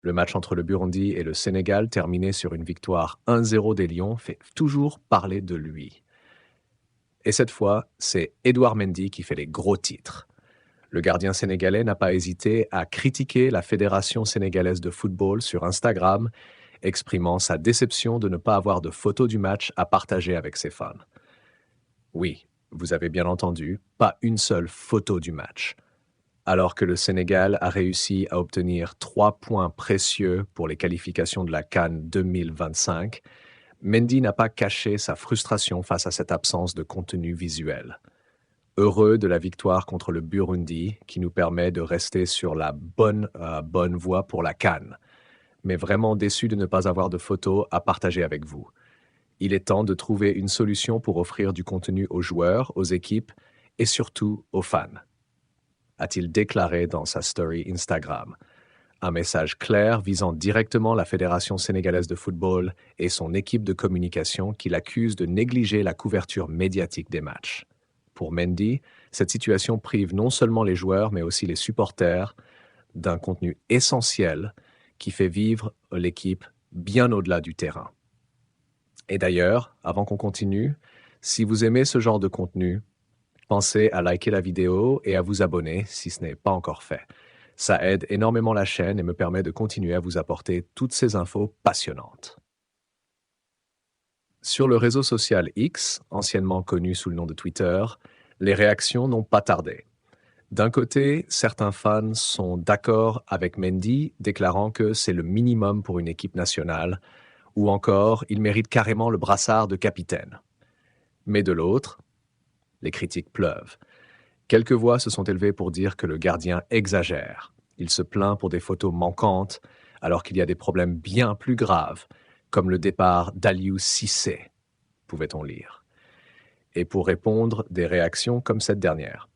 Le match entre le Burundi et le Sénégal, terminé sur une victoire 1-0 des Lions, fait toujours parler de lui. Et cette fois, c'est Edouard Mendy qui fait les gros titres. Le gardien sénégalais n'a pas hésité à critiquer la Fédération sénégalaise de football sur Instagram, exprimant sa déception de ne pas avoir de photos du match à partager avec ses fans. Oui, vous avez bien entendu, pas une seule photo du match. Alors que le Sénégal a réussi à obtenir 3 points précieux pour les qualifications de la CAN 2025, Mendy n'a pas caché sa frustration face à cette absence de contenu visuel. Heureux de la victoire contre le Burundi, qui nous permet de rester sur la bonne voie pour la CAN, mais vraiment déçu de ne pas avoir de photos à partager avec vous. Il est temps de trouver une solution pour offrir du contenu aux joueurs, aux équipes et surtout aux fans, a-t-il déclaré dans sa story Instagram. Un message clair visant directement la Fédération sénégalaise de football et son équipe de communication qui l'accuse de négliger la couverture médiatique des matchs. Pour Mendy, cette situation prive non seulement les joueurs mais aussi les supporters d'un contenu essentiel qui fait vivre l'équipe bien au-delà du terrain. Et d'ailleurs, avant qu'on continue, si vous aimez ce genre de contenu, pensez à liker la vidéo et à vous abonner si ce n'est pas encore fait. Ça aide énormément la chaîne et me permet de continuer à vous apporter toutes ces infos passionnantes. Sur le réseau social X, anciennement connu sous le nom de Twitter, les réactions n'ont pas tardé. D'un côté, certains fans sont d'accord avec Mendy, déclarant que c'est le minimum pour une équipe nationale, ou encore il mérite carrément le brassard de capitaine. Mais de l'autre, les critiques pleuvent. Quelques voix se sont élevées pour dire que le gardien exagère. Il se plaint pour des photos manquantes, alors qu'il y a des problèmes bien plus graves, comme le départ d'Aliou Cissé, pouvait-on lire. Et pour répondre, des réactions comme cette dernière.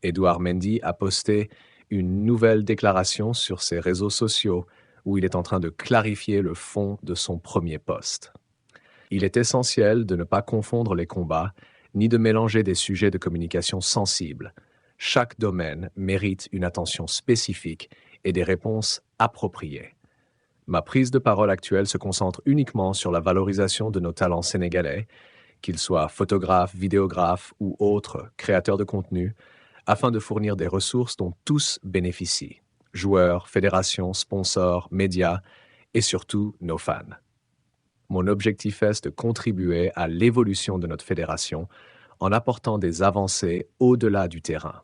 Edouard Mendy a posté une nouvelle déclaration sur ses réseaux sociaux où il est en train de clarifier le fond de son premier post. Il est essentiel de ne pas confondre les combats, ni de mélanger des sujets de communication sensibles. Chaque domaine mérite une attention spécifique et des réponses appropriées. Ma prise de parole actuelle se concentre uniquement sur la valorisation de nos talents sénégalais, qu'ils soient photographes, vidéographes ou autres créateurs de contenu, afin de fournir des ressources dont tous bénéficient. Joueurs, fédérations, sponsors, médias et surtout nos fans. Mon objectif est de contribuer à l'évolution de notre fédération en apportant des avancées au-delà du terrain.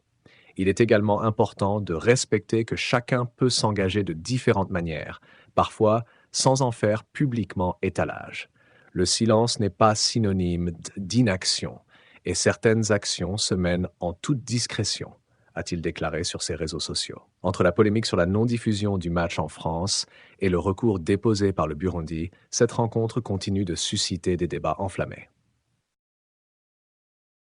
Il est également important de respecter que chacun peut s'engager de différentes manières, parfois sans en faire publiquement étalage. Le silence n'est pas synonyme d'inaction, et certaines actions se mènent en toute discrétion, a-t-il déclaré sur ses réseaux sociaux. Entre la polémique sur la non-diffusion du match en France et le recours déposé par le Burundi, cette rencontre continue de susciter des débats enflammés.